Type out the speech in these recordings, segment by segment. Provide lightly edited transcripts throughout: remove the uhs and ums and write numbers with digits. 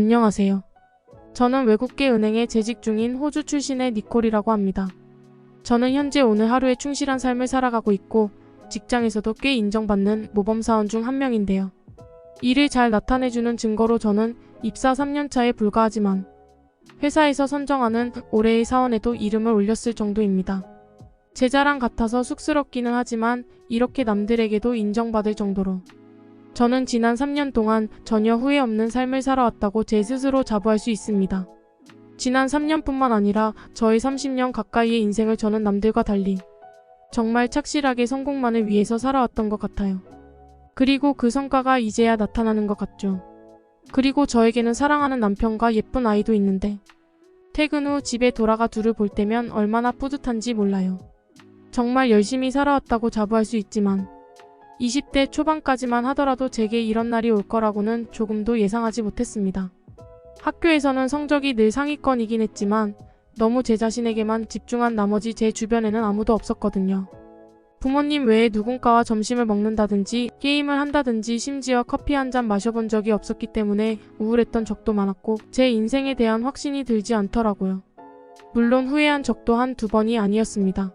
안녕하세요. 저는 외국계 은행에 재직 중인 호주 출신의 니콜이라고 합니다. 저는 현재 오늘 하루에 충실한 삶을 살아가고 있고 직장에서도 꽤 인정받는 모범사원 중 한 명인데요. 이를 잘 나타내주는 증거로 저는 입사 3년차에 불과하지만 회사에서 선정하는 올해의 사원에도 이름을 올렸을 정도입니다. 제 자랑 같아서 쑥스럽기는 하지만 이렇게 남들에게도 인정받을 정도로 저는 지난 3년 동안 전혀 후회 없는 삶을 살아왔다고 제 스스로 자부할 수 있습니다. 지난 3년뿐만 아니라 저의 30년 가까이의 인생을 저는 남들과 달리 정말 착실하게 성공만을 위해서 살아왔던 것 같아요. 그리고 그 성과가 이제야 나타나는 것 같죠. 그리고 저에게는 사랑하는 남편과 예쁜 아이도 있는데 퇴근 후 집에 돌아가 둘을 볼 때면 얼마나 뿌듯한지 몰라요. 정말 열심히 살아왔다고 자부할 수 있지만 20대 초반까지만 하더라도 제게 이런 날이 올 거라고는 조금도 예상하지 못했습니다. 학교에서는 성적이 늘 상위권이긴 했지만 너무 제 자신에게만 집중한 나머지 제 주변에는 아무도 없었거든요. 부모님 외에 누군가와 점심을 먹는다든지 게임을 한다든지 심지어 커피 한 잔 마셔본 적이 없었기 때문에 우울했던 적도 많았고 제 인생에 대한 확신이 들지 않더라고요. 물론 후회한 적도 한두 번이 아니었습니다.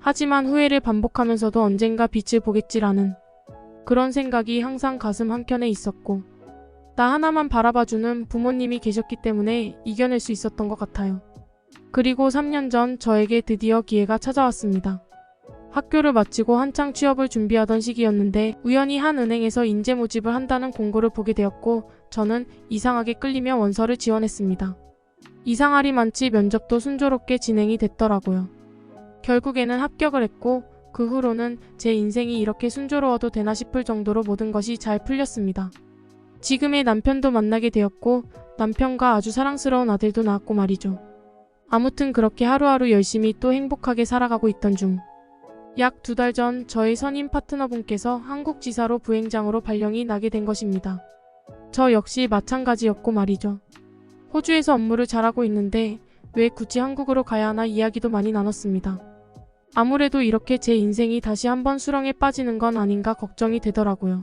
하지만 후회를 반복하면서도 언젠가 빛을 보겠지라는 그런 생각이 항상 가슴 한켠에 있었고 나 하나만 바라봐주는 부모님이 계셨기 때문에 이겨낼 수 있었던 것 같아요. 그리고 3년 전 저에게 드디어 기회가 찾아왔습니다. 학교를 마치고 한창 취업을 준비하던 시기였는데 우연히 한 은행에서 인재 모집을 한다는 공고를 보게 되었고 저는 이상하게 끌리며 원서를 지원했습니다. 이상하리 많지 면접도 순조롭게 진행이 됐더라고요. 결국에는 합격을 했고 그 후로는 제 인생이 이렇게 순조로워도 되나 싶을 정도로 모든 것이 잘 풀렸습니다. 지금의 남편도 만나게 되었고 남편과 아주 사랑스러운 아들도 낳았고 말이죠. 아무튼 그렇게 하루하루 열심히 또 행복하게 살아가고 있던 중 약 2달 전 저희 선임 파트너분께서 한국 지사로 부행장으로 발령이 나게 된 것입니다. 저 역시 마찬가지였고 말이죠. 호주에서 업무를 잘하고 있는데 왜 굳이 한국으로 가야 하나 이야기도 많이 나눴습니다. 아무래도 이렇게 제 인생이 다시 한번 수렁에 빠지는 건 아닌가 걱정이 되더라고요.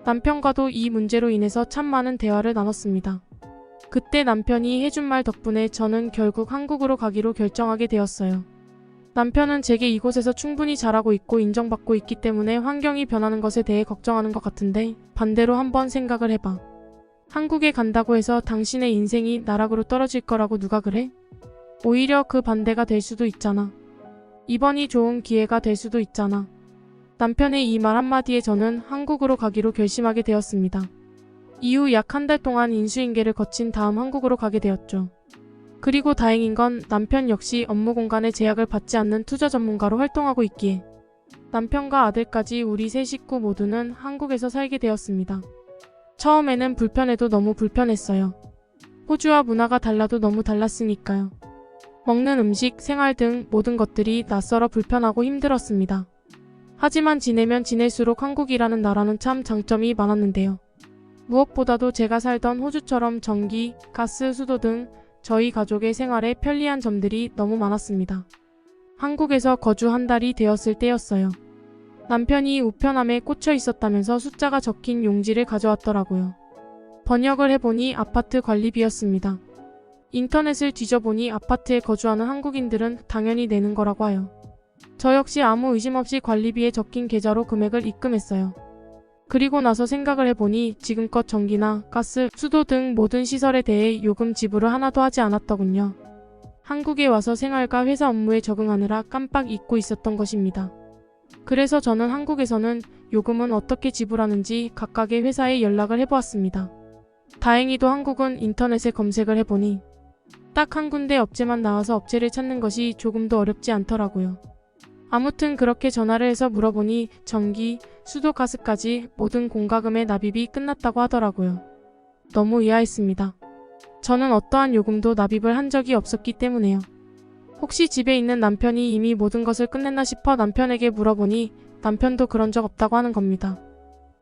남편과도 이 문제로 인해서 참 많은 대화를 나눴습니다. 그때 남편이 해준 말 덕분에 저는 결국 한국으로 가기로 결정하게 되었어요. 남편은 제게 이곳에서 충분히 잘하고 있고 인정받고 있기 때문에 환경이 변하는 것에 대해 걱정하는 것 같은데 반대로 한번 생각을 해봐. 한국에 간다고 해서 당신의 인생이 나락으로 떨어질 거라고 누가 그래? 오히려 그 반대가 될 수도 있잖아. 이번이 좋은 기회가 될 수도 있잖아. 남편의 이 말 한마디에 저는 한국으로 가기로 결심하게 되었습니다. 이후 약 한 달 동안 인수인계를 거친 다음 한국으로 가게 되었죠. 그리고 다행인 건 남편 역시 업무 공간에 제약을 받지 않는 투자 전문가로 활동하고 있기에 남편과 아들까지 우리 세 식구 모두는 한국에서 살게 되었습니다. 처음에는 불편해도 너무 불편했어요. 호주와 문화가 달라도 너무 달랐으니까요. 먹는 음식, 생활 등 모든 것들이 낯설어 불편하고 힘들었습니다. 하지만 지내면 지낼수록 한국이라는 나라는 참 장점이 많았는데요. 무엇보다도 제가 살던 호주처럼 전기, 가스, 수도 등 저희 가족의 생활에 편리한 점들이 너무 많았습니다. 한국에서 거주 한 달이 되었을 때였어요. 남편이 우편함에 꽂혀 있었다면서 숫자가 적힌 용지를 가져왔더라고요. 번역을 해보니 아파트 관리비였습니다. 인터넷을 뒤져보니 아파트에 거주하는 한국인들은 당연히 내는 거라고 하여 저 역시 아무 의심 없이 관리비에 적힌 계좌로 금액을 입금했어요. 그리고 나서 생각을 해보니 지금껏 전기나 가스, 수도 등 모든 시설에 대해 요금 지불을 하나도 하지 않았더군요. 한국에 와서 생활과 회사 업무에 적응하느라 깜빡 잊고 있었던 것입니다. 그래서 저는 한국에서는 요금은 어떻게 지불하는지 각각의 회사에 연락을 해보았습니다. 다행히도 한국은 인터넷에 검색을 해보니 딱 한 군데 업체만 나와서 업체를 찾는 것이 조금도 어렵지 않더라고요. 아무튼 그렇게 전화를 해서 물어보니 전기, 수도, 가스까지 모든 공과금의 납입이 끝났다고 하더라고요. 너무 의아했습니다. 저는 어떠한 요금도 납입을 한 적이 없었기 때문에요. 혹시 집에 있는 남편이 이미 모든 것을 끝냈나 싶어 남편에게 물어보니 남편도 그런 적 없다고 하는 겁니다.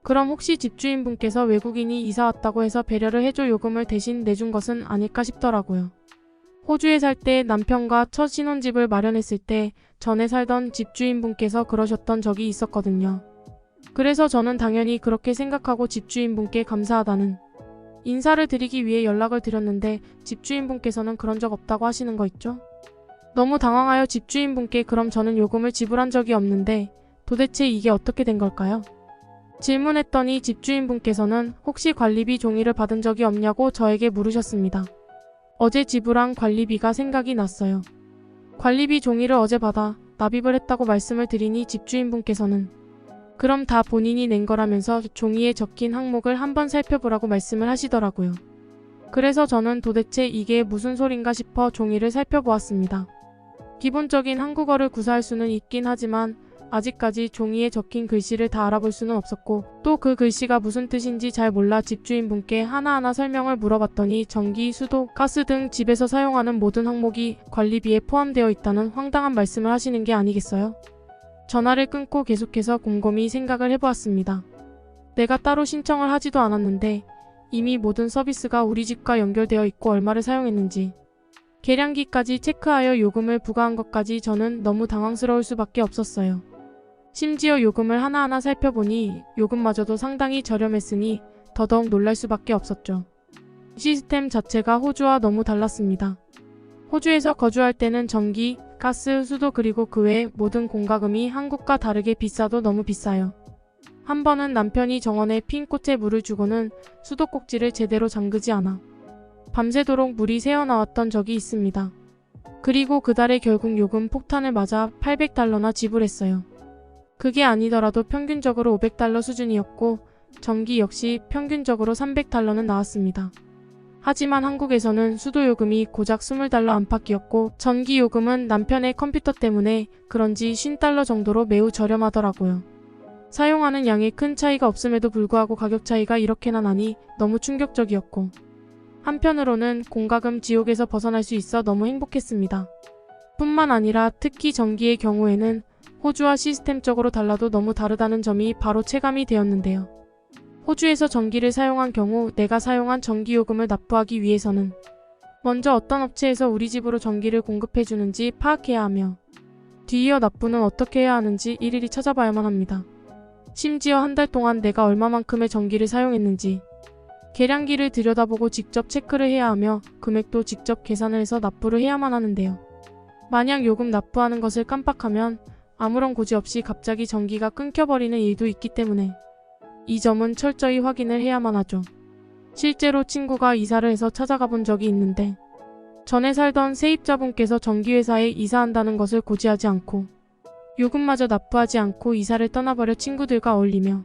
그럼 혹시 집주인분께서 외국인이 이사 왔다고 해서 배려를 해줘 요금을 대신 내준 것은 아닐까 싶더라고요. 호주에 살 때 남편과 첫 신혼집을 마련했을 때 전에 살던 집주인분께서 그러셨던 적이 있었거든요. 그래서 저는 당연히 그렇게 생각하고 집주인분께 감사하다는 인사를 드리기 위해 연락을 드렸는데 집주인분께서는 그런 적 없다고 하시는 거 있죠? 너무 당황하여 집주인분께 그럼 저는 요금을 지불한 적이 없는데 도대체 이게 어떻게 된 걸까요? 질문했더니 집주인분께서는 혹시 관리비 종이를 받은 적이 없냐고 저에게 물으셨습니다. 어제 지불한 관리비가 생각이 났어요. 관리비 종이를 어제 받아 납입을 했다고 말씀을 드리니 집주인분께서는 그럼 다 본인이 낸 거라면서 종이에 적힌 항목을 한번 살펴보라고 말씀을 하시더라고요. 그래서 저는 도대체 이게 무슨 소린가 싶어 종이를 살펴보았습니다. 기본적인 한국어를 구사할 수는 있긴 하지만 아직까지 종이에 적힌 글씨를 다 알아볼 수는 없었고 또 그 글씨가 무슨 뜻인지 잘 몰라 집주인분께 하나하나 설명을 물어봤더니 전기, 수도, 가스 등 집에서 사용하는 모든 항목이 관리비에 포함되어 있다는 황당한 말씀을 하시는 게 아니겠어요? 전화를 끊고 계속해서 곰곰이 생각을 해보았습니다. 내가 따로 신청을 하지도 않았는데 이미 모든 서비스가 우리 집과 연결되어 있고 얼마를 사용했는지 계량기까지 체크하여 요금을 부과한 것까지 저는 너무 당황스러울 수밖에 없었어요. 심지어 요금을 하나하나 살펴보니 요금마저도 상당히 저렴했으니 더더욱 놀랄 수밖에 없었죠. 시스템 자체가 호주와 너무 달랐습니다. 호주에서 거주할 때는 전기, 가스, 수도 그리고 그 외 모든 공과금이 한국과 다르게 비싸도 너무 비싸요. 한 번은 남편이 정원에 핀 꽃에 물을 주고는 수도꼭지를 제대로 잠그지 않아 밤새도록 물이 새어나왔던 적이 있습니다. 그리고 그달에 결국 요금 폭탄을 맞아 $800나 지불했어요. 그게 아니더라도 평균적으로 $500 수준이었고 전기 역시 평균적으로 $300는 나왔습니다. 하지만 한국에서는 수도요금이 고작 $20 안팎이었고 전기요금은 남편의 컴퓨터 때문에 그런지 $50 정도로 매우 저렴하더라고요. 사용하는 양에 큰 차이가 없음에도 불구하고 가격 차이가 이렇게나 나니 너무 충격적이었고 한편으로는 공과금 지옥에서 벗어날 수 있어 너무 행복했습니다. 뿐만 아니라 특히 전기의 경우에는 호주와 시스템적으로 달라도 너무 다르다는 점이 바로 체감이 되었는데요. 호주에서 전기를 사용한 경우 내가 사용한 전기요금을 납부하기 위해서는 먼저 어떤 업체에서 우리 집으로 전기를 공급해주는지 파악해야 하며 뒤이어 납부는 어떻게 해야 하는지 일일이 찾아봐야만 합니다. 심지어 한 달 동안 내가 얼마만큼의 전기를 사용했는지 계량기를 들여다보고 직접 체크를 해야 하며 금액도 직접 계산을 해서 납부를 해야만 하는데요. 만약 요금 납부하는 것을 깜빡하면 아무런 고지 없이 갑자기 전기가 끊겨버리는 일도 있기 때문에 이 점은 철저히 확인을 해야만 하죠. 실제로 친구가 이사를 해서 찾아가 본 적이 있는데 전에 살던 세입자분께서 전기회사에 이사한다는 것을 고지하지 않고 요금마저 납부하지 않고 이사를 떠나버려 친구들과 어울리며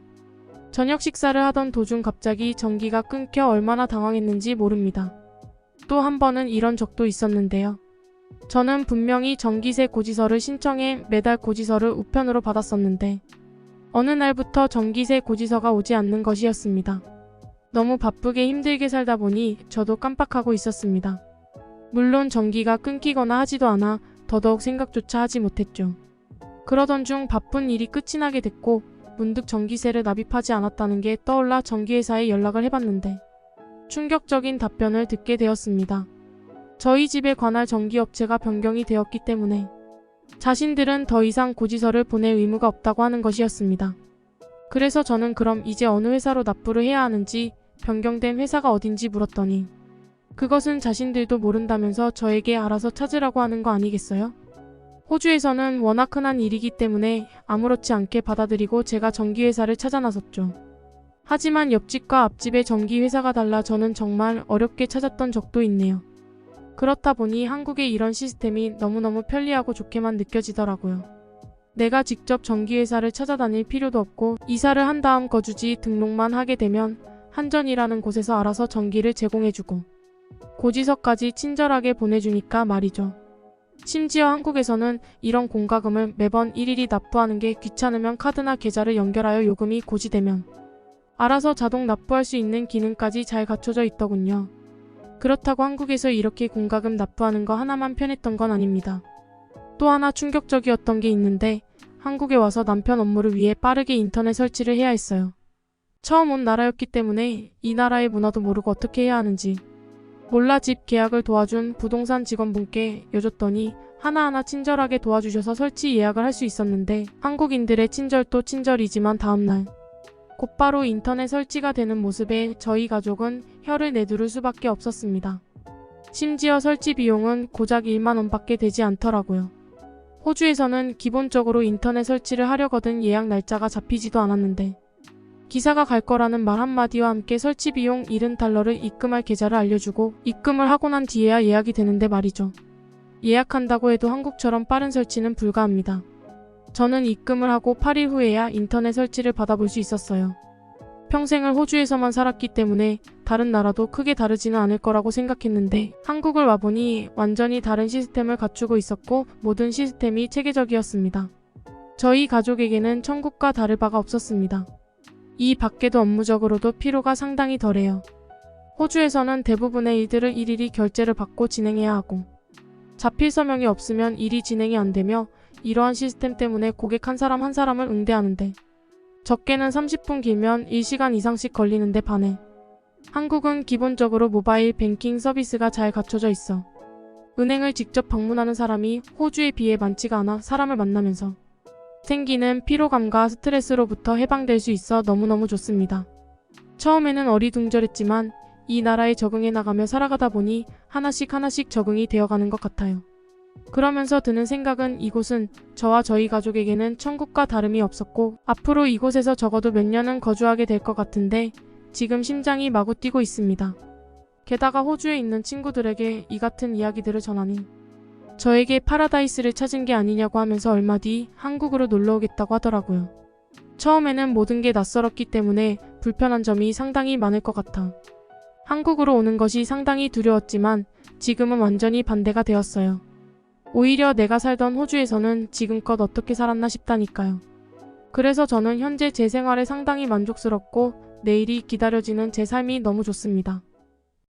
저녁 식사를 하던 도중 갑자기 전기가 끊겨 얼마나 당황했는지 모릅니다. 또 한 번은 이런 적도 있었는데요. 저는 분명히 전기세 고지서를 신청해 매달 고지서를 우편으로 받았었는데 어느 날부터 전기세 고지서가 오지 않는 것이었습니다. 너무 바쁘게 힘들게 살다 보니 저도 깜빡하고 있었습니다. 물론 전기가 끊기거나 하지도 않아 더더욱 생각조차 하지 못했죠. 그러던 중 바쁜 일이 끝이 나게 됐고 문득 전기세를 납입하지 않았다는 게 떠올라 전기회사에 연락을 해봤는데 충격적인 답변을 듣게 되었습니다. 저희 집에 관할 전기업체가 변경이 되었기 때문에 자신들은 더 이상 고지서를 보낼 의무가 없다고 하는 것이었습니다. 그래서 저는 그럼 이제 어느 회사로 납부를 해야 하는지 변경된 회사가 어딘지 물었더니 그것은 자신들도 모른다면서 저에게 알아서 찾으라고 하는 거 아니겠어요? 호주에서는 워낙 흔한 일이기 때문에 아무렇지 않게 받아들이고 제가 전기회사를 찾아 나섰죠. 하지만 옆집과 앞집의 전기회사가 달라 저는 정말 어렵게 찾았던 적도 있네요. 그렇다 보니 한국의 이런 시스템이 너무너무 편리하고 좋게만 느껴지더라고요. 내가 직접 전기회사를 찾아다닐 필요도 없고 이사를 한 다음 거주지 등록만 하게 되면 한전이라는 곳에서 알아서 전기를 제공해주고 고지서까지 친절하게 보내주니까 말이죠. 심지어 한국에서는 이런 공과금을 매번 일일이 납부하는 게 귀찮으면 카드나 계좌를 연결하여 요금이 고지되면 알아서 자동 납부할 수 있는 기능까지 잘 갖춰져 있더군요. 그렇다고 한국에서 이렇게 공과금 납부하는 거 하나만 편했던 건 아닙니다. 또 하나 충격적이었던 게 있는데 한국에 와서 남편 업무를 위해 빠르게 인터넷 설치를 해야 했어요. 처음 온 나라였기 때문에 이 나라의 문화도 모르고 어떻게 해야 하는지 몰라 집 계약을 도와준 부동산 직원분께 여쭸더니 하나하나 친절하게 도와주셔서 설치 예약을 할 수 있었는데 한국인들의 친절도 친절이지만 다음날 곧바로 인터넷 설치가 되는 모습에 저희 가족은 혀를 내두를 수밖에 없었습니다. 심지어 설치 비용은 고작 1만 원밖에 되지 않더라고요. 호주에서는 기본적으로 인터넷 설치를 하려거든 예약 날짜가 잡히지도 않았는데 기사가 갈 거라는 말 한마디와 함께 설치 비용 70달러를 입금할 계좌를 알려주고 입금을 하고 난 뒤에야 예약이 되는데 말이죠. 예약한다고 해도 한국처럼 빠른 설치는 불가합니다. 저는 입금을 하고 8일 후에야 인터넷 설치를 받아볼 수 있었어요. 평생을 호주에서만 살았기 때문에 다른 나라도 크게 다르지는 않을 거라고 생각했는데 한국을 와보니 완전히 다른 시스템을 갖추고 있었고 모든 시스템이 체계적이었습니다. 저희 가족에게는 천국과 다를 바가 없었습니다. 이 밖에도 업무적으로도 피로가 상당히 덜해요. 호주에서는 대부분의 일들을 일일이 결제를 받고 진행해야 하고 자필 서명이 없으면 일이 진행이 안 되며 이러한 시스템 때문에 고객 한 사람 한 사람을 응대하는데 적게는 30분 길면 1시간 이상씩 걸리는데 반해 한국은 기본적으로 모바일 뱅킹 서비스가 잘 갖춰져 있어 은행을 직접 방문하는 사람이 호주에 비해 많지가 않아 사람을 만나면서 생기는 피로감과 스트레스로부터 해방될 수 있어 너무너무 좋습니다. 처음에는 어리둥절했지만 이 나라에 적응해 나가며 살아가다 보니 하나씩 적응이 되어가는 것 같아요. 그러면서 드는 생각은 이곳은 저와 저희 가족에게는 천국과 다름이 없었고 앞으로 이곳에서 적어도 몇 년은 거주하게 될 것 같은데 지금 심장이 마구 뛰고 있습니다. 게다가 호주에 있는 친구들에게 이 같은 이야기들을 전하니 저에게 파라다이스를 찾은 게 아니냐고 하면서 얼마 뒤 한국으로 놀러 오겠다고 하더라고요. 처음에는 모든 게 낯설었기 때문에 불편한 점이 상당히 많을 것 같아 한국으로 오는 것이 상당히 두려웠지만 지금은 완전히 반대가 되었어요. 오히려 내가 살던 호주에서는 지금껏 어떻게 살았나 싶다니까요. 그래서 저는 현재 제 생활에 상당히 만족스럽고 내일이 기다려지는 제 삶이 너무 좋습니다.